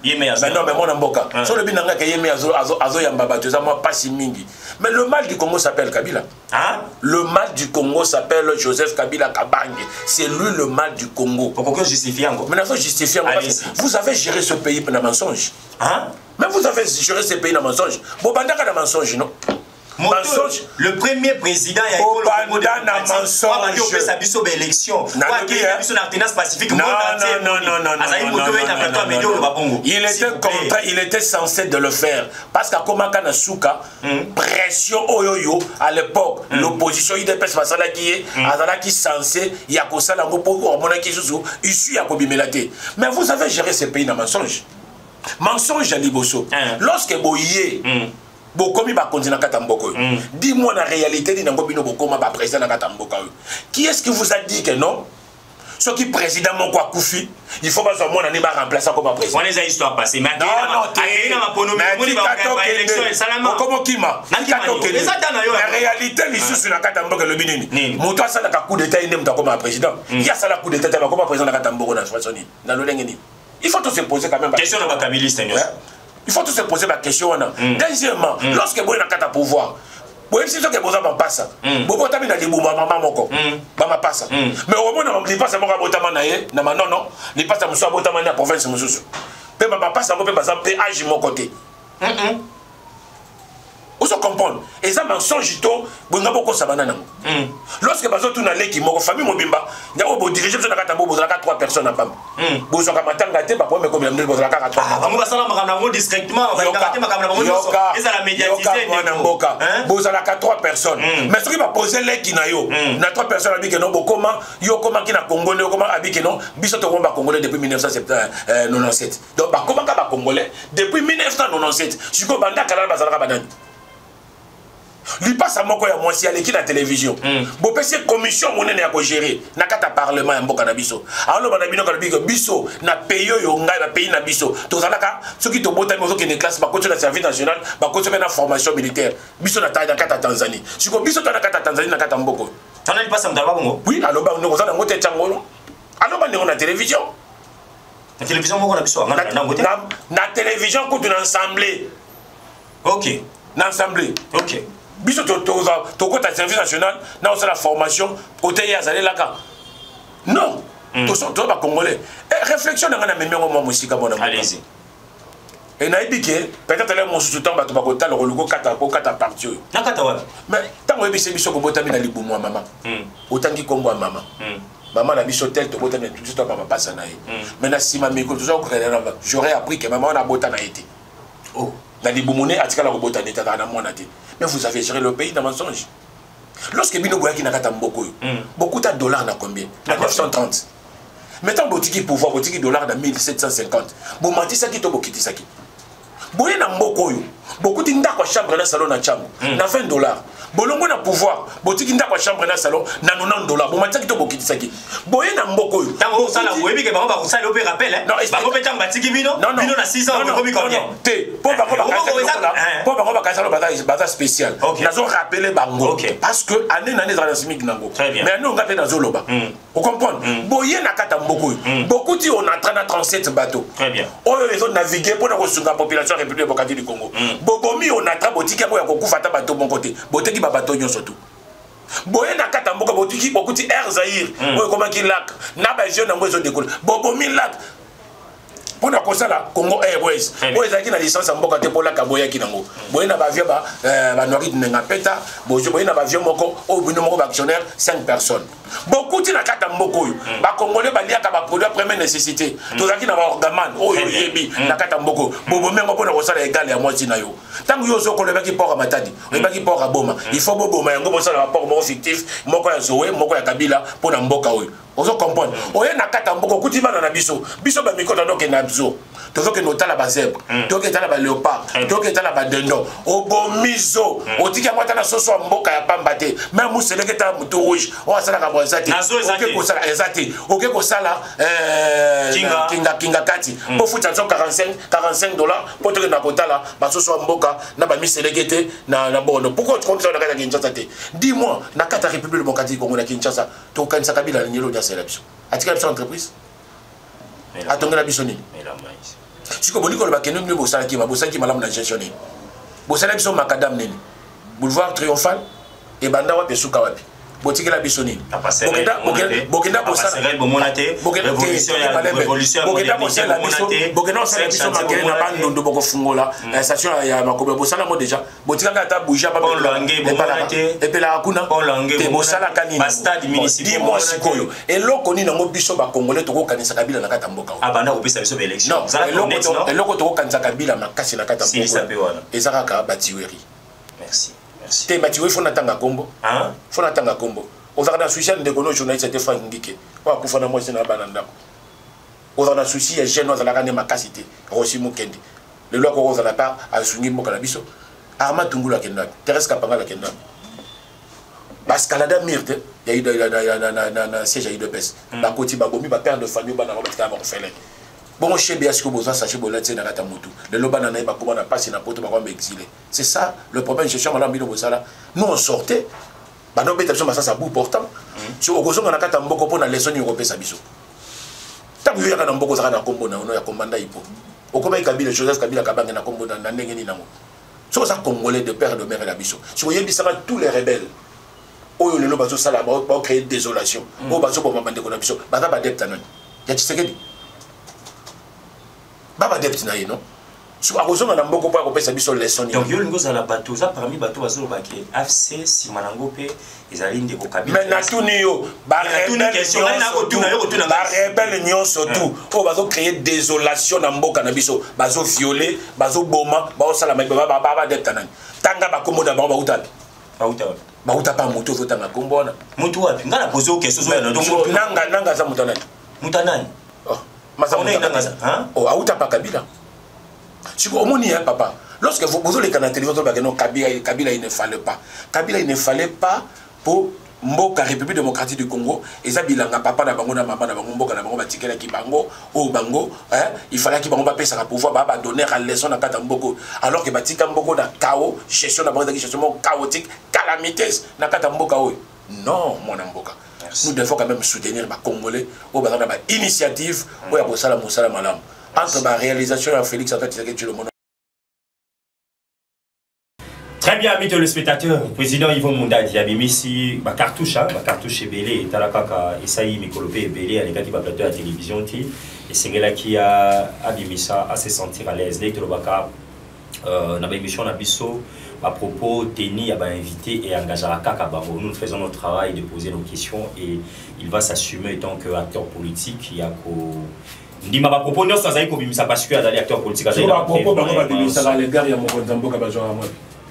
yemei azo non mais mona mboka so le binanga ke yemei azo yamba batu za moi pas mingi mais le mal du Congo s'appelle Kabila le mal du Congo s'appelle Joseph Kabila Kabange c'est lui le mal du Congo pourquoi justifier encore mais faut justifier vous avez géré ce pays par mensonge mais vous avez géré ce pays dans mensonge. Bobandaka dans mensonge, non? Mensonge. Le premier président a été le mensonge. Il était censé de le faire. Parce qu'à Komaka Nasuka, pression oyoyo à l'époque, l'opposition IDPS Masala qui est qui censé Yakosa Lango pour Monaki Zouzou, issu Yakobi Melate. Mais vous avez géré ce pays dans mensonge. Mensonge à Liboso. Lorsque Boye, Bokomi va continuer à Katamboko. Dis-moi la réalité, Dinangobino Bokoma va président à Katamboka. Qui est-ce qui vous a dit que non? Ce qui président mon quoi Koufi, il faut pas seulement on va remplacer comme président. On les a histoire passée. Mais non, la réalité, l'issue sur la Katamboka le Binini. Mon toi ça la coup d'état il n'aime pas comme président. Il y a ça la coup d'état comme président à Katamboka dans Soissoni. Dans le Lengeni. Il faut tous se poser quand même la question. Il faut tous se poser la question. Deuxièmement, lorsque vous avez un pouvoir, boye si soki boza mapasa bobotami na libumba mama moko bamapasa mais omona lipasa moko abotama na ye na manono lipasa mosusu abotama na province mosusu mpe bamapasa yango mpe baza mpe age moko te ozo comprendre eza mensonge to bonga bokosaba na nango lorsque bazotuna leki moko famille mobimba nyako bodirige biso na kata bo bozalaka 3 personnes na pamba bozwaka matanga te baprome comme mille bozalaka 3 bango basala makambo nango discrètement balingaka te makambo nango nyonso ezala médiatisé na mboka bozalaka 3 personnes mais soki bapose leki na yo na 3 personnes abiki no bokoma yo komaki na Congo yo koma abiki no biso to komba congolais depuis 1997 donc bakomaka ba congolais depuis 1997 siko banda kala bazalaka banani lipasa moko ya mwasi aleki na télévision bopesi commission monene ya kogérer na kata parlement ya mboka na biso aloba na bino kana biso na pays oyo ngai na pays na biso tozalaka soki tobotami ozokende classe bakoti na service national bakoti na formation militaire biso na kata Tanzanie siko biso to na kata Tanzanie na kata mboko tana lipasa mdaba bongo oui aloba ndeko za na ngote changolo aloba ndeko na télévision na télévision moko na biso na ngote na télévision ko tuna ensemble OK na ensemble OK biso tokota service national na osala formation côté ya zalé laka non to ba congolais réflexion na ngana memengo mo musika bona allez-y et na ibike peut-être les mosusu temps ba to ba kota le luko kata parti na kata wa mais tango ebise biso ko botami na libumu wa mama otangi kombo wa mama maman na biso tel to botami tout ça papa passa na ye mais na sima miko tout ça ko j'aurais appris que maman na botana été oh na libumune atikala ko botana été na mwana te. Mais vous avez géré le pays dans mensonge. Lorsque Bino Boyaki n'a pas beaucoup, beaucoup de dollars n'a combien? 930. Maintenant, botiki pouvoir, botiki dollars dans 1750. Bon, mati ça qui to bokiti ça qui. Boye na mbokoyo. Beaucoup d'inda kwa chambre na salon na chambre. Na 20 dollars. Bolongo na pouvoir, botiki inda kwa chambre na salon na 90 dollars. Bon, mati ça qui to bokiti ça qui. Boye na mbokoyo. Tango sala boyebi ke bango ba kusala opé rappel hein. Bango petang batiki bino. Bino na 6 ans on komi combien? Té, pour bango ba kasalo baza spécial. Nazo rappeler bango parce que année nane za simic nango. Mais nous on va faire dans zoloba. Vous comprenez? Boye na kata mbokoyo. Beaucoup ti on a 37 bateaux. Très bien. Oyo ils ont navigué pour na sunga population République démocratique du Congo. Bobomi on a botiki ya kokufa ta bateau bon côté. Boteki ba bateau nyo surtout. Boye na kata mboka botiki bokuti Air Zaïre. Oyo komaki lac. Na ba jeune ngo zo décoller. Bobomi lac. Pour na kosala Congo Airways. Oyo ezaki na licence mboka te pour la kaboya kinango. Boye na ba vieux ba norit nenga peta. Boye na ba vieux moko o bino moko ba actionnaire 5 personnes. Beaucoup de la carte mboko ba congolais ba liaka ba produit première nécessité tozaki na ba orgaman oyo yebi na carte mboko bobo mengo pona kosala égal ya mwati na yo tangu yo zo ko lebaki port matadi lebaki port a boma il faut boboma yango bosala rapport moko fictif moko ya Zoé moko ya Kabila pona mboka oyo ozo comprendre oyo na carte mboko kuti bana na biso ba mikota donc na biso tozoke notala ba zèbre toke tala ba léopard toke tala ba dendo obomizo otiki ngota na soso mboka ya pamba te même museleke ta mutu rouge o asala ka ok kosala kinga kati po futa 45 dollars po to na kotala basoso mboka na ba miselegete na bono pourquoi tu comprends na kata Kinshasa te dis-moi na kata République démocratique Congo na Kinshasa to kanisa Kabila na nyelo ya sélection atika biso entreprise atongela biso ni siko boniko ba kenu ni bosala ki malamu na gestionner bosala biso makadam nini boulevard triomphal et banda wapi suka wapi botikela bisoni bokenda bosala révolution bokenda bosala biso bokenda bosala biso makele na bandondo bokofungola station ya makobe bosala mo déjà botikanga ata bouger pa epela kuna te bosala kanini stade municipal mo sikoyo eloko nini ngo biso ba congolais toko kanisa Kabila na kata mboka abanda kopesa biso ba élection eloko toko kanisa Kabila makasi na kata mboka ezaka ka batiweri merci. Te matiwe fona tanga kombo fona tanga kombo ozaka souci de kono journaliste te Frank Ngike wa kufana mo sina bana ndako ozana souci ya jeune ozala kana makasité Rosi Mukendi le loi ko ozala pas a sungi mboka na biso Arma Tungula kenda Thérèse Kapanga la kenda parce Canada mirte ya na siège ya UDPS ba koti ba bomi ba père de famille bana ba tika ba kofele bon chez Biasco besoin sachez bolatse na kata mutu le lobana na ba comment na passe na poto ba ko exilé c'est ça le problème je cherche malambino bosala nous on sortait ba no beta biso ça bout portant sur okozonga na kata mboko pona leçon européenne sa biso tabu yo kana mboko za na kombo na ono ya commanda ipo okoma Kabila Joseph Kabila kabanga na kombo na ndenge ni nango soki oza congolais de père et de mère et la biso si oyebisaka tous les rebelles oyo lelo bazosala baocréer désolation oyo bazoboma bandeko na biso baza badepte nani ya Tshisekedi badepte na ye non akozonga na mboko mpo akopesa biso leson donc yo lingi ozala bato oza parmi bato bazolobaki AFC nsima nango mpe ezali ndeko kabila mais natuni yo barebele nyonso tu oyo bazocréer désolation na mboka na biso bazoviole bazoboma baosala mabe badepte nani tanga bakombo na bango bautapi bauta pa moto ozotanga kombo wana moto wapi nga na pose o question nanga aza moto nani auta pa Kabila siko omoni ya papa lorsque vous les canaux télévision non Kabila il ne fallait pas Kabila il ne fallait pas pour mboka République démocratique du Congo eza bilanga papa na bango na mama na bango mboka na bango batikela ki bango o bango il fallait ki bango ba pesa ka pouvoir ba donner à leçon na kata mboko alors que batika mboko na chaos gestion na bango de gestion chaotique calamités na kata mboka o non mon mboka nous devons quand même soutenir ba congolais o ba na ba initiative o ya bosala mosala malam entre ma réalisation et Félix Antoine Tshisekedi le monde. Très bien, amis téléspectateurs, président Yvon Mundadi abimisi ba cartouche belé talakaka esayi mikolope belé à l'égard qui va plateau à la télévision ti et sengela qui a abimisa à se sentir à l'aise dès que le baka na ba émission na biso à propos Teni a invité et engagé à Kakabaro. Nous faisons notre travail de poser nos questions et il va s'assumer tant qu'acteur politique. Il y a ndima ba propos non ça ko bimisa parce que les acteurs politiques azali ba propos ba bimisa les gars ya mokonza mboka ba joa moi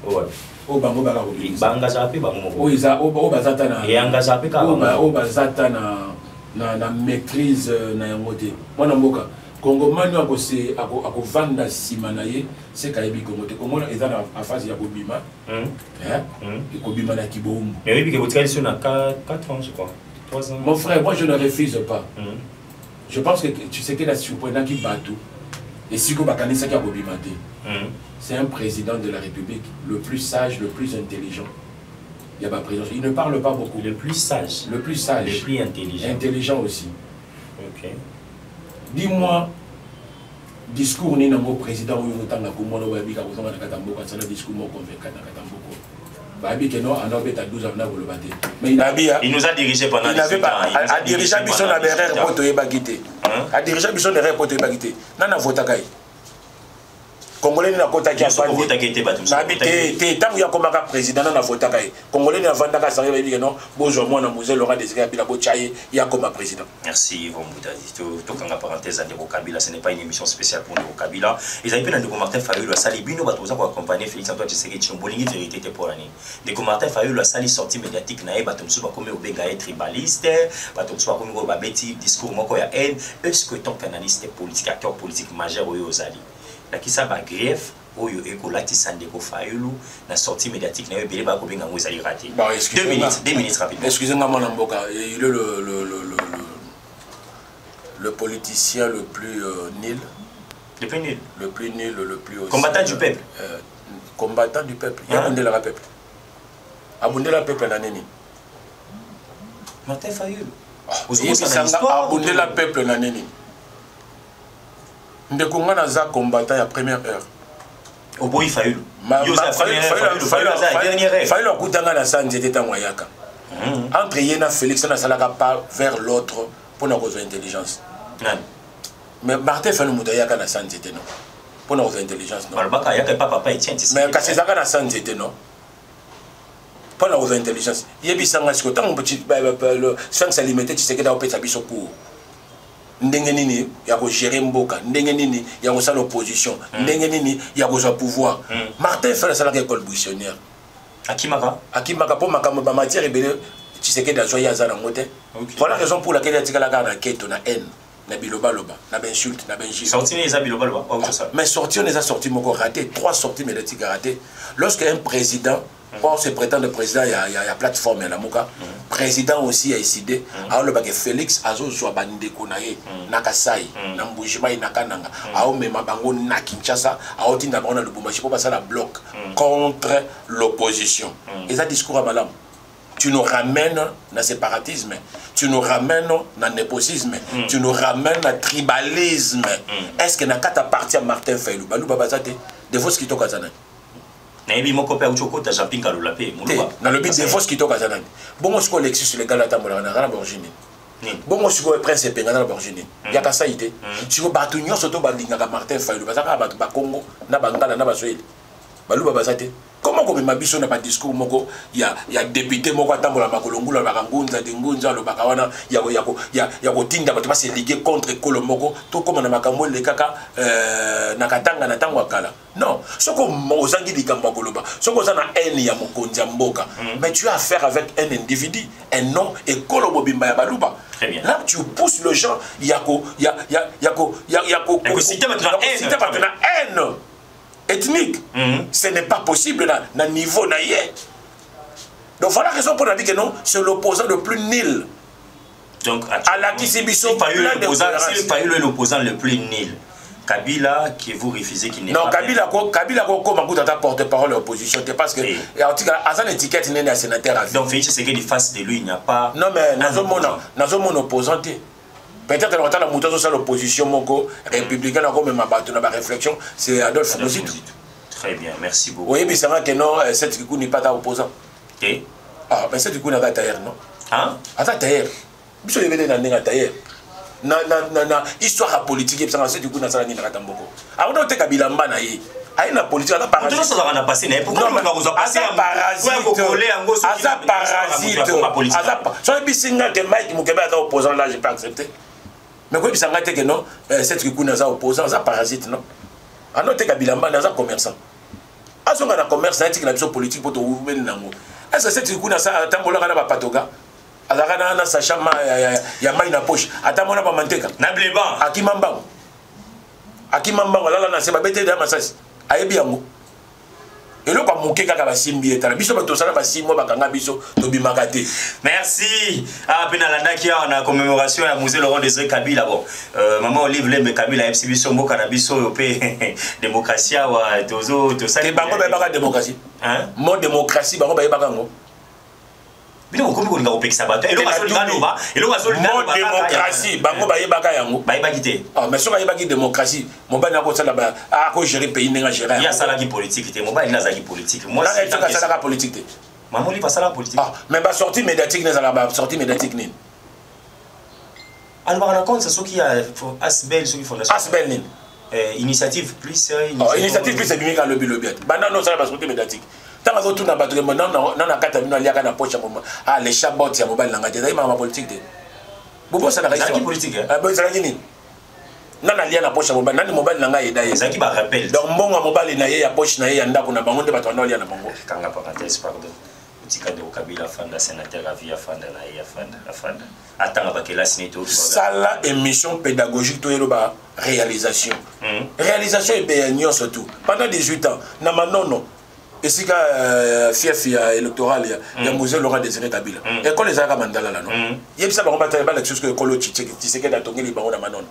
ouais o bango ba ka bimisa ba engagé pe ba mo o iza o bazata na et engagé pe ka o bazata na maîtrise na yangote mwana mboka Congo manu ako vanda sima na ye c'est kayebi Congo te Congo eza na phase ya bobima ko bima na kibombo mais oui que votre tradition na 4 ans je crois 3 ans mon frère moi je ne refuse pas. Je pense que tu sais que la surprenant qui bat tout. Et si vous avez c'est un président de la République le plus sage, le plus intelligent. Il y a pas président. Il ne parle pas beaucoup. Le plus sage. Le plus sage. Le plus intelligent. Intelligent aussi. Ok. Dis-moi, discours ni nango président ou autant na kumono wa bika kozanga na katambo ka sala discours mo convaincant na katambo. Babi que non, on a fait à 12 ans le battre. Mais il nous a dirigé pendant il n'avait pas à diriger Bisson à derrière pour te bagiter. À diriger Bisson derrière pour te bagiter. Nana vota kai. Congolais na kota ki afandi. Vota ki était batum. Na bité tant ya comme président na vota kai. Congolais na vanda ka sariba bi que non, bonjour moi na musée Laurent Désiré Kabila Bochaye ya comme président. Merci Yvon Mundadi. To kanga parenthèse à Ndeko Kabila, ce n'est pas une émission spéciale pour Ndeko Kabila. Ils avaient Ndeko Martin Fayulu a sali bino batoza ko accompagner Félix Antoine Tshisekedi Tshombolingi vérité te pour l'année. Ndeko Martin Fayulu a sali sortie médiatique na e batomsu ba comme obenga e tribaliste, batomsu ba comme ba beti discours moko ya haine. Est-ce que tant qu'analyste politique, acteur politique majeur oyo ozali la qui ça ba greffe oyo ekolati Ndeko Fayulu na sortie médiatique na ebele ba kobenga ngo ezali raté. 2 minutes rapidement. Excusez-moi mon mboka, il est le politicien le plus nul. Le plus nul. Le plus nul, le plus aussi. Combattant du peuple. Combattant du peuple. Il a abondé la peuple. Abondé la peuple la neni. Martin Fayulu. Abondé la peuple la neni. Ndeko ngana za combattant à première heure. Au bout Fayulu. Fayulu akutanga na santé était en wayaka. Entre Yena Félix na salaka pas vers l'autre pour nos intelligence. Mais Martin Fayulu mutayaka na santé non. Pour nos intelligence non. Malbaka yaka papa Etienne. Mais kasezaka na santé non. Pour nos intelligence. Yebisanga siko tant petit le sans alimenter tu sais que dans pesa biso pour ndenge nini ya ko gérer mboka ndenge nini ya ko sala opposition ndenge nini ya ko pouvoir. Martin Fayulu salaka école buissonnière. Akimaka pour makambo ba matière ebele tu sais que dans joie azana ngote. Voilà la raison pour laquelle il y a la garde enquête na haine na biloba loba na insulte na benji. Sorti les biloba loba pas ça. Mais sorti on les a sortis moko raté 3 sorties mais les raté. Lorsque un président on se prétend le président il y a plateforme la moka président aussi a décidé alors le bague Félix azo zo bandeko na ye na Kasai na Mbujima na Kananga ao mema bango na Kinshasa ao tinda bango na Lubumbashi pour passer la bloc contre l'opposition. Et ça discours à malam. Tu nous ramènes dans le séparatisme, tu nous ramènes dans le népotisme, tu nous ramènes dans le tribalisme. Est-ce que n'a qu'à partir à Martin Fayulu, Balou Babazate, de vos qui t'ont nayebi moko pe auchoko ta jumping kalola pe muluba na le but des fausses qui toka zanani bongo siko Lexus le gala tambola na rana Borgine bongo siko Prince Penga na Borgine ya ka saite siko batu nyonso to balinga ka Martin Fayulu bazaka batu ba Congo na bangala na basweli baluba bazate comment comme mabiso na pas discours moko ya député moko atambola makolongula bakangunza de ngunza lo bakawana ya kotinda batu ba se liguer contre Kolomoko to comme na makambo le kaka na katanga na tango akala non soko ozangi likambo koloba soko za na haine ya mokonzi ya mboka mais tu as affaire avec un individu un nom et Kolobo bimba ya baluba. Très bien. Là tu pousses le gens yako citer maintenant haine ethnique. Ce n'est pas possible dans niveau naïe. Donc voilà la raison pour laquelle que non, c'est l'opposant le plus nul. Donc à la Kissibiso, s'il faillit l'opposant le plus nul. Kabila qui vous refusez qui n'est pas. Non, Kabila comme un porte-parole de l'opposition, parce que Azan étiquette n'est pas sénateur. Donc Félix Tshisekedi face de lui, il n'y a pas. Non mais dans mon opposant. Peut-être que dans la mouton sur l'opposition moko républicain comme ma bateau ma réflexion c'est Adolphe Mouzitou. Très bien, merci beaucoup. Oui, mais c'est vrai que non, cette coup n'est pas opposant. OK. Ah, mais cette coup n'a pas tailleur non. Hein? Attends tailleur. Biso levé dans nga tailleur. Na histoire politique ça cette coup na sala ni na tamboko. Avant de Kabila mbana yi. Aïna politique à parasite. Tout ça va passer mais pourquoi on va passer à parasite. À parasite. Sur le bisinga que Mike Mukebe est opposant là, j'ai pas accepté. Mais quoi bisanga te que non, cette coup na opposant, ça parasite non. À noter Kabila mbana za commerçant. À son na commerce, ça est la politique pour te ouvrir nango. Est-ce que cette coup na ça tambola na ba patoga? Azaka na sacha ya mai na poche. Atamona ba manteka. Na bleba. Akimamba là na se ba bete da masasi. Ayebi yango elo ka moke kaka basimbi etala biso bato sala basimo bakanga biso to bimakate. Merci à Penalanda qui a en commémoration à musée Laurent Désiré Kabila bon maman Olive Lembe Kabila FC biso mboka na biso pe démocratie wa tozo to sala bango ba baka démocratie hein mo démocratie bango ba yebaka ngo bino ko ko ngao pekisa bato elo basoli démocratie bango ba yebaka yango ba yebaki te ah mais soka yebaki démocratie mo ba na ko sala ba a ko gérer pays nga gérer ya sala ki politique te mo ba ina za ki politique moi c'est ça sala politique te maman li ba sala politique ah mais ba sortie médiatique na ba sortie médiatique ni alors on compte ça ce qui a Asbel ce qui fondation Asbel ni initiative plus initiative plus c'est bien le bilobiat bana no sala ba sortie médiatique tant que tout n'a pas de non kata bino aliaka na poche moma ah les chabot ya mobile nanga te ma politique te bobo ça na réussite politique ah bon ça ni nana lia na poche mobile nani mobile nanga yeda ye ça qui ba rappel donc mbongo mobile na ye ya poche na ye ya ndako na bango nde bato wana lia na bango kanga parenthèse pardon petit cadeau Kabila Fanda sénateur à via Fanda na ye Fanda atanga bakela sineto sala émission pédagogique to yeloba réalisation réalisation et bien surtout pendant 18 ans na manono et si fief électoral il y a musée Laurent Désiré Kabila et quand les aga mandala là non il y a ça ba battre ba la chose que kolo Tshisekedi da tongeli bango na manon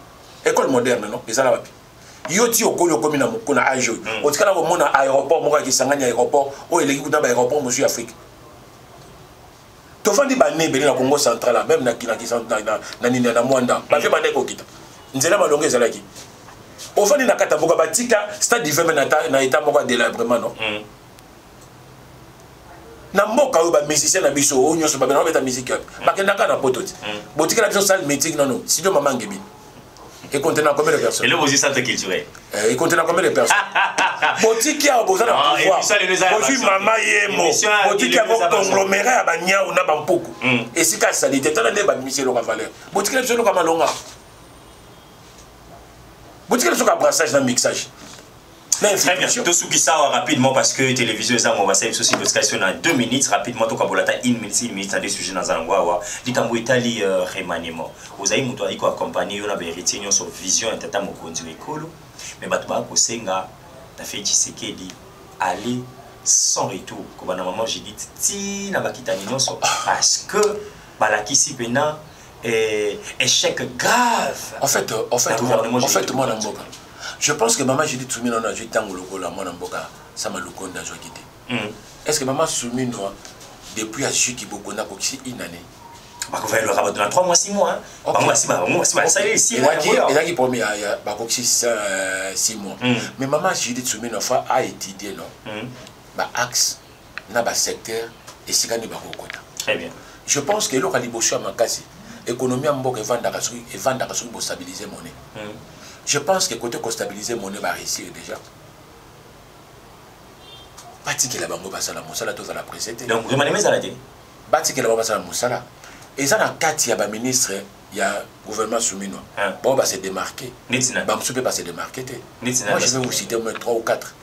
école moderne non et ça là yoti okolo komi na mukuna ajo otikala ko mona aéroport moko ki sanganya aéroport o eleki kuta ba aéroport monsieur Afrique to fandi ba ne beli na Congo central même na kina ki na nini na Mwanda ba fe ba ne ko kita nzela malonge ezalaki o fandi na kata boka batika stade d'hiver na état moko de vraiment non na mboka oyo ba musicien na biso o nyonso ba bena beta musique bakenda kana pototi botika na biso salle mythique non studio Mama Ngebi et contenant combien de personnes et le aussi centre culturel et contenant combien de personnes botiki a besoin de pouvoir botiki Mama Yemo botiki a congloméré à banya ou na bampuku et si ka salité tana ne ba musicien lo ka valeur botiki na biso lo ka malonga botiki na biso ka brassage na mixage. Très bien, tout ce qui sort rapidement parce que télévision est on va faire une notification dans 2 minutes rapidement tout kabolata 1 minute des sujets dans Zangwawa likambo Italie remaniement vous avez muto iko accompagner yo na ba héritier sur vision tata mokonzi ekolo mais bato ba ko senga ta fait Tshisekedi aller sans retour ko bana maman j'ai dit ti na bakita nyonso parce que balakisi pena échec grave en fait moi na mboka. Je pense que maman j'ai dit Tsumino na j'ai tango lokola mona mboka sama lokonda zo kité. Est-ce que maman Tsumino depuis à Juki Bokonda ko kisi une année. Ba ko faire le rabat dans 3 mois 6 mois. Ba moi ça est ici. Et là qui premier ba ko kisi 6 mois. Mais maman j'ai dit Tsumino fa a étudié non. ba axe na ba secteur et sikani ba kokota. Très bien. Je pense que l'ok aliboso makasi économie en mbok evanda kasui pour stabiliser monnaie. Je pense que côté stabiliser monnaie va réussir déjà. Bati que la bango basala musala to za la précédente. Donc vraiment mais ça la dit. Bati que la bango basala musala. Et ça na kati ya ba ministre ya gouvernement soumino. Bon va se démarquer. Ba msupe pas se démarquer. Moi je vais vous citer au moins 3 ou 4.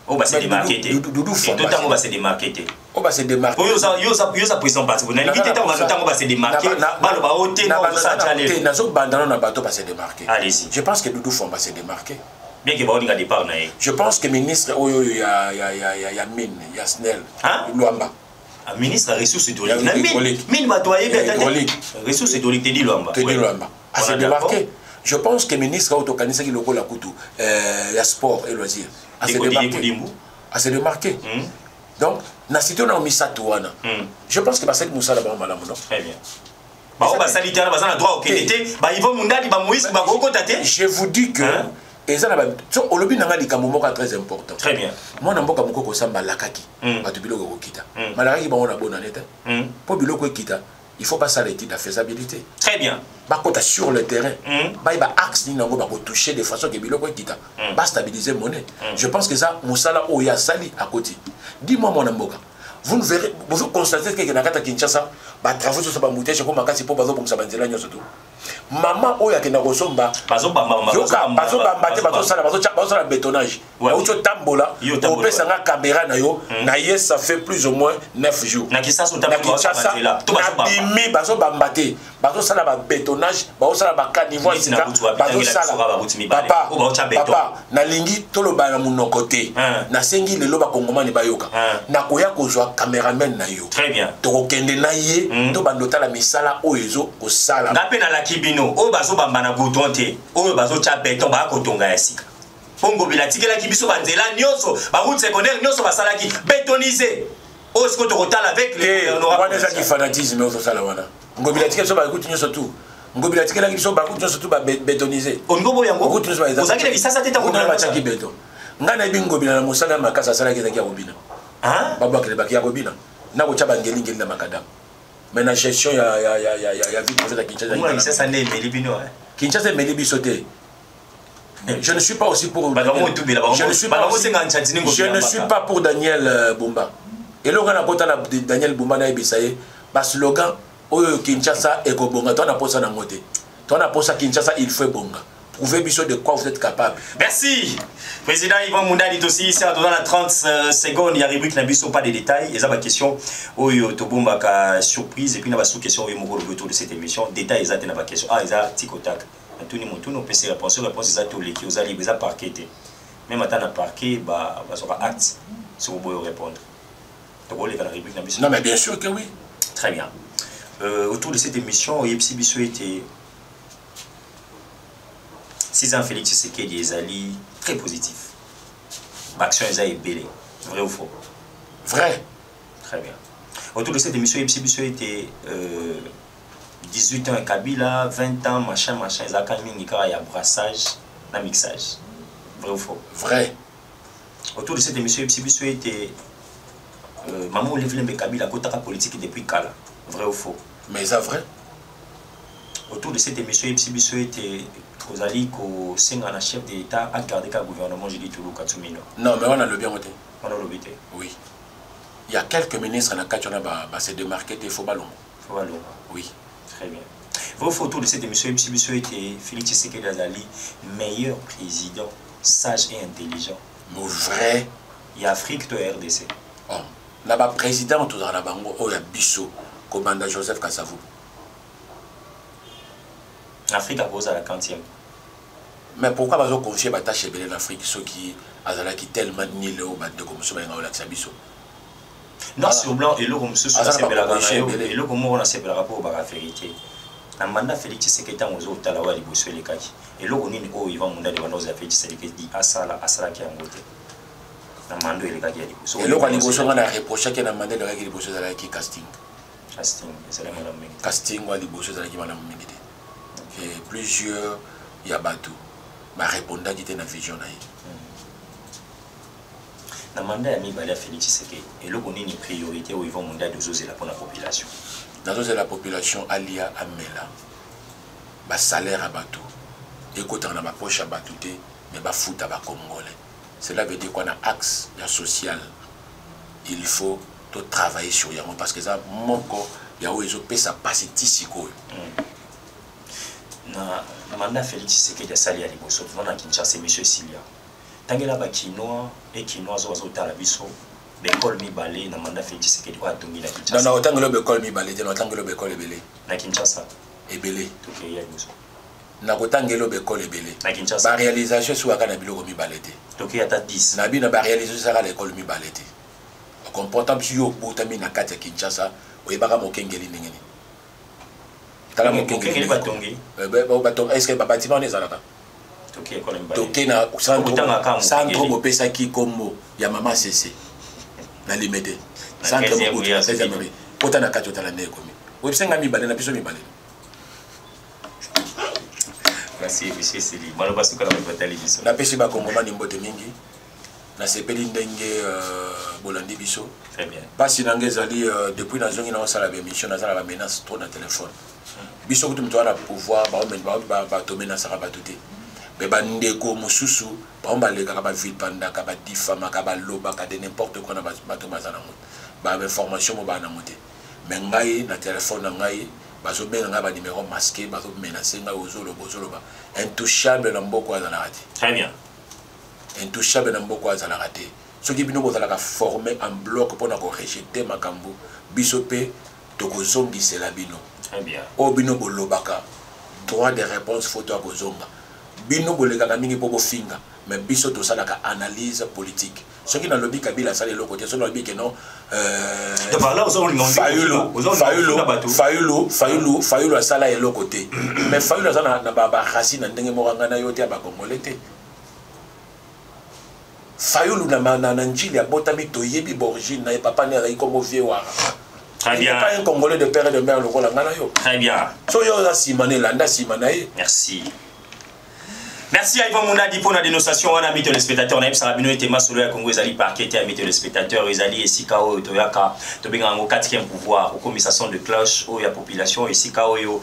On va se démarquer. Et tout le temps on va se démarquer. On va se démarquer. Yo ça pression parti. Vous n'allez quitter on va se démarquer. Balo ba hoté na ça chaler. Na zo bandana na bateau pas se démarquer. Allez-y. Je pense que Doudou va se démarquer. Bien que ba on départ na. Je pense que ministre ya mine, ya Snell, Luamba. Un ministre ressources hydrauliques. Mine va doyer ressources hydrauliques te dit Luamba. Te dit Luamba. À se démarquer. Je pense que ministre autokanisa qui loko la kutu ya sport et loisirs. À se démarquer. À se démarquer. Donc, na cité on a mis ça touana. Je pense que ba cette moussa là ba malamu non. Très bien. Ba on va sanitaire ba ça droit au qualité. Ba ils vont mundadi ba Moïse ba ko taté. Je vous dis que et ça là so olobi nanga likambo très important. Très bien. Moi na mboka moko ko samba lakaki. Ba to biloko ko kita. Malaki ba on a bonne année. Pour biloko kita, il faut pas ça l'étude de faisabilité. Très bien. Ba kota sur le terrain. Ba iba axe ni nango ba ko toucher de façon que biloko kita. Ba stabiliser monnaie. Je pense que ça musala o ya sali à côté. Dis-moi mon mboka. Vous ne verrez, vous constatez que Nakata Kinshasa, bah travaux sur sa bamouté, je comprends si pour bazo pour ça banzela nyoso tout. Maman oya kena kosomba, bazo sala bétonnage. Auto tambola, on peut ça na caméra na yo, na yes ça fait plus ou moins 9 jours. Na Kinshasa on tambola banzela. Tout bimi bazo bambate, bazo sala ba bétonnage, bazo sala ba caniveau ici bazo sala. Papa, na lingi tolo ba na munokote. Na sengi lelo ba kongomani bayoka. Na koya kozwa cameraman na yo. Très bien. To kende na ye, to bandota la misala oyezo ko sala. Ngape na la kibino, o bazo bambana gotonte, o bazo cha beton ba kotonga yasika. Pongo bilati la kibiso banzela nyoso, ba route secondaire nyoso ba sala ki bétoniser. O ce que tu retales avec les honorables. On est fanatisme au sala wana. Ngo bilati so ba route nyoso tout. Ngo bilati la kibiso ba route nyoso tout ba bétoniser. On ngo boyango. Route nyoso ba. Ozaki na bisasa teta ko ba cha ki beton. Ngana bingo bilana musala makasa sala ki zakia robina. Baba kele bakia robina. Na ko cha bangeli ngeli na makadam. Mais la gestion ya vie projet à Kinshasa. Moi ça n'est Melibino. Kinshasa Melibi sauté. Je ne suis pas aussi pour je ne suis pas pour Daniel Bumba. Et là on a porté Daniel Bumba na ebisaye ba slogan oyo Kinshasa et Bonga toi na posa na ngote. Toi na posa Kinshasa il faut bonga. Prouvez biso de quoi vous êtes capable. Merci. Président Yvan Mounda dit aussi, c'est dans la 30 secondes, il y a rubrique n'a pas de détails. Et ça, ma question, oui, Tobomba ka surprise, et puis, il y a sous question, oui, mon retour de cette émission. Détails, ils ont ma question. Ah, ils ont tic-tac. Anthony Montoun, on peut se répondre. Réponse, ils ont tous les qui, ils ont libre, ils ont parqué. Même maintenant, on parqué, bah, ça va acte, si vous pouvez répondre. Donc, la rubrique n'a non, mais bien sûr que oui. Très bien. Autour de cette émission, Yepsi Bissou était. 6 ans, Félix Tshisekedi est allé très positif. L'action est belle. Vrai ou faux? Vrai. Très bien. Autour de cette émission, Yepsi Bissou était 18 ans Kabila, 20 ans, machin. Il y a brassage, un mixage. Vrai ou faux? Vrai. Autour de cette émission, Yepsi Bissou était Maman Olivlembe Kabila, côté politique depuis Kala. Vrai ou faux? Mais c'est vrai. Autour de cette émission, Yepsi Bissou était aux alliés qu'au Sénat, chef d'État, a gardé le gouvernement, j'ai dit Toulou Katsumino. Non, mais on a le bien voté. On a le bien. Oui. Il y a quelques ministres dans le se démarquer des faux ballons. Faux ballons. Oui. Très bien. Vos photos de cette émission, Yepsi Bissou était Félix Tshisekedi Azali, meilleur président, sage et intelligent. Mais vrai. Il y a Afrique de RDC. Oh. Là-bas, président, tout dans la bango, il y a Bissou, commandant Joseph Kassavou. L'Afrique a posé à la 40e. Mais pourquoi vous avez confié la tâche en Afrique, ceux qui ont tellement nié le haut de comme ça, non, sur blanc, et le comme ça, et le comme on a fait le rapport à la vérité. Le mandat Félix Tshisekedi aux autres, à la voix du Boussou et les Kaki. Et le comme on y va, on a des mandat Félix Tshisekedi à Sala qui a monté. Le mandat et les Kaki a dit Boussou. Et le comme on a reproché qu'il y a un mandat de la Boussou qui est casting. Casting, c'est la madame Mengi. Casting, ou à Boussou qui est madame Mengi. Et plusieurs, il y a Batou. Ma répondant qui était dans la vision. na mandat ya mibale ya Félix Tshisekedi eloko nini priorité au Yvon Munda dozozela pour la population la population alia amela ba salaire à bateau et côté na ba poche à bateau mais ba foot à ba congolais. Cela veut dire qu'on a axe social. Il faut tout travailler sur yango parce que ça mon corps ya où ils ont sa passer siko. Na mandat Félix Tshisekedi sali à liboso vona Kinshasa monsieur Silia. Tangela ba kinois et kinois zo tala biso l'école mibale na mandat Félix Tshisekedi kwa tongi na Kinshasa. Non autant que l'école mibale, non autant que l'école ebele. Na Kinshasa. Ebele. OK, ya liboso. Na kotangelo l'école ebele. Na Kinshasa. Ba réalisation sur aka na biloko mibale te. OK, ata 10. Na bi na ba réalisation saka l'école mibale te. Comportable sur yo botami na kati ya Kinshasa, oyebaka mokengeli ndengeni. Tala mokengeli batongi. Batongi est-ce que ba bâtiment les alaka? OK, école mibale. Toke na centre mopesa ki kombo ya mama CC. Na limité. Centre mopesa 16e rue. Kota na kati otala ne komi. Oyebisenga mibale na biso mibale. Merci monsieur Sili. Maloba suka na batali biso. Na pesi ba kongomani mbote mingi. Na sepeli ndenge bolandi biso. Très bien. Basi nange zali depuis na zongi na osala ba mission na zala ba menace trop na téléphone. Biso kutu mtu ana pouvoir ba to menace ka batuté. Mais bandeko mususu ba ombaleka ka ba ville panda ka ba difama ka ba loba ka de n'importe quoi na ba to mazana mot. Ba information mo ba na moté. Mais ngai na téléphone na ngai bazo benga ba numéro masqué bazo menacer ngai ozolo ba intouchable na mboko za na rati. Très bien. Intouchable na mboko za na rati. Ce qui bino bozala ka former en bloc pour na ko rejeter makambo biso pe tokozongi c'est la bino. Très bien. O bino bolobaka droit de réponse photo a kozonga. Bino boleka mingi popo finga mais biso to sala ka analyse politique. Ce qui na lobby Kabila sala le côté so lobby que non de parler aux gens Fayulu sala le côté. Mais Fayulu sala na ba racine ndenge moranga na yote ba congolais. Fayulu na njili ya botami to yebi borigine na papa ne rai comme vieux wa. Très bien. Pas un congolais de père et de mère le kola ngana yo. Très bien. So yo za simane landa simanae. Merci. Merci à Yvon Munda pour la dénonciation. On a mis téléspectateurs. Naïm Sarabino était masolo ya Congo ezali parquet à mis téléspectateurs. Ezali esikao toyaka tobenga ngo 4e pouvoir. Au commission de cloche au ya population esikao yo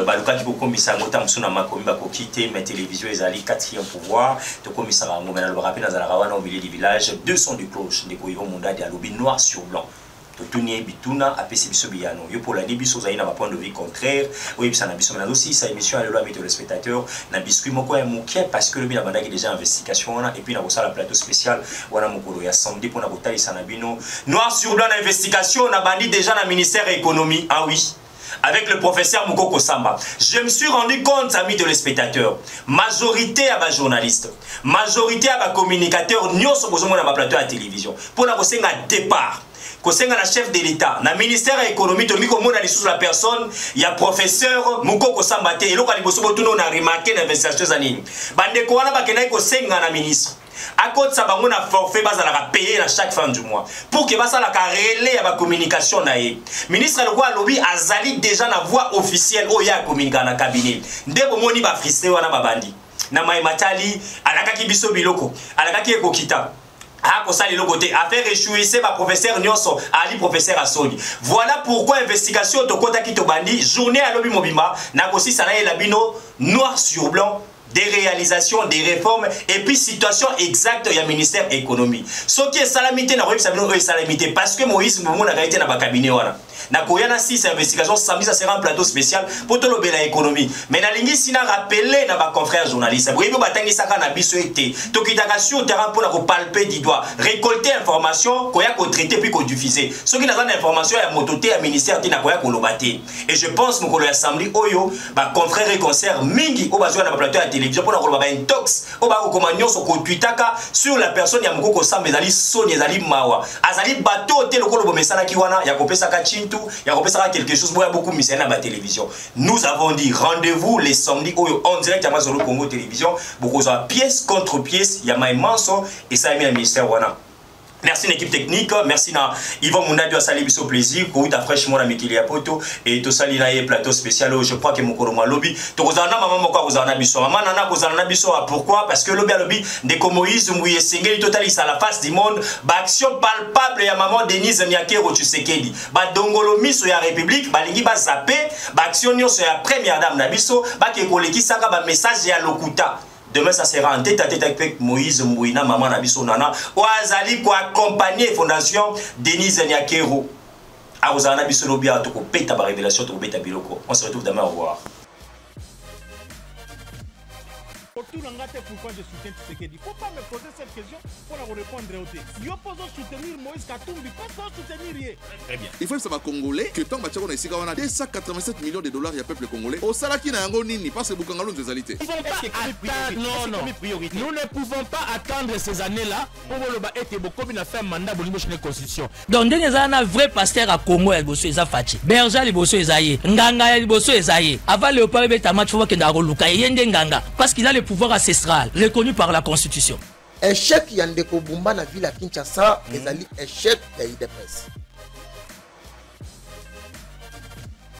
baluka ki ko komisa ngota musuna makomi ba ko quitter mais télévision ezali 4e pouvoir. To komisa ngo mena le rappel dans la rawana au milieu du village 2 sons de cloche de Yvon Munda de alobi noir sur blanc. Tuni bituna apesi biso biyano yo pour la biso za ina ba point de vue contraire oui ça na biso mais aussi ça émission le ami de spectateur na biscuit moko ya moké parce que le bina bandaki déjà investigation wana et puis na ko sala plateau spécial wana mokolo ya samedi pour na botali sana bino noir sur blanc na investigation na bandi déjà na ministère économie ah oui avec le professeur Mukoko Samba. Je me suis rendu compte, amis téléspectateurs, majorité à ma journaliste, majorité à ma communicateur, nous sommes à ma plateau à la télévision. Pour la départ, kosenga la chef de l'État, na ministère de l'économie, to miko mona li sous la personne, il y a professeur Mukoko Samba te, eloko ali boso botuno na remarqué l'investigation zanini. Bande ko wana bakena kosenga na ministre. À côté ça bango na forfait bazala payer à chaque fin du mois pour que basa la relais ya ba communication na ye. Ministre le roi lobby azali déjà na voix officielle o ya communiquer na cabinet. Ndebo moni ba frisé wana babandi. Na mai matali alakaki biso biloko, alakaki ekokita. Ah, comme ça, les côté affaire échouissée par professeur Nyonso, Ali professeur Assoni. Voilà pourquoi investigation to kota ki to bandi, journée à lobby mobimba, na kosi sanaye labino noir sur blanc. Des réalisations, des réformes et puis situation exacte du ministère de l'économie. Ce qui est salamité, n'a pas salamité parce que Moïse Moumou n'a pas été dans le cabinet. Na koyana 6 investigations, samedi ça sera un plateau spécial pour tout le l'économie. Mais na lingi sina rappelé na ba confrère journaliste. Vous voyez batangi saka na biso été. To kitaka sur terrain pour na ko palper du doigt, récolter information, koya ko traiter puis ko diffuser. Ce qui n'a pas d'information ya mototé à ministère tina koya ko lobaté. Et je pense mukolo ya samedi oyo ba confrère et concert mingi o bazwa na plateau à télévision pour na ko ba intox o ba ko komanyo so ko twitaka sur la personne ya Mukoko Samba ezali soni ezali mawa. Azali bateau te lokolo bo mesana ki wana ya kopesa ka chintu. Il y a quelque chose, il y a beaucoup de à la télévision. Nous avons dit rendez-vous les samedis en direct à Mazolo Congo Télévision. Beaucoup de pièce contre pièce, il y a ma immense et ça a mis le ministère. Merci l'équipe technique, merci na Yvon Mounadi a sali biso plaisir, pour ta fraîchement na Mikili Apoto et to sali na plateau spécial, je crois que mon koroma lobby, to kozana maman moko kozana biso, maman nana kozana biso, pourquoi? Parce que lobby de Moïse Mouye Sengeli totalis à la face du monde, ba action palpable ya maman Denise Nyakero Tshisekedi, ba dongolo miso ya République, ba lingi ba zappé, ba action nyonso ya première dame na biso, ba ke koleki saka ba message ya lokuta. Demain, ça sera en tête à tête avec Moïse Mbouina, maman Nabiso Nana, ou Azali pour accompagner Fondation Denise Nyakero. A Rosana Bisolobi à Toko Peta par révélation, Toko Peta Biloko. On se retrouve demain, au revoir. Pourquoi je soutiens Tshisekedi? Il ne faut pas me poser cette question pour la répondre au texte. Yo pose soutenir Moïse Katumbi, pas soutenir rien. Très bien. Il faut que ça va congolais que tant que ici on a 287 millions de dollars il y a peuple congolais. Au salaki na yango nini parce que Bukangalo nous alité. Nous ne pouvons pas attendre ces années-là pour le être beaucoup bien faire mandat pour la constitution. Donc dès un vrai pasteur à Congo il bosso eza fachi. Berger il bosso ezaye. Nganga il bosso ezaye. Avant le parler beta match faut que ndaro luka yende nganga parce qu'il a le pouvoir ancestral reconnu par la constitution. Échec Yandeko Bumba na ville à Kinshasa, ezali échec ya IDPS.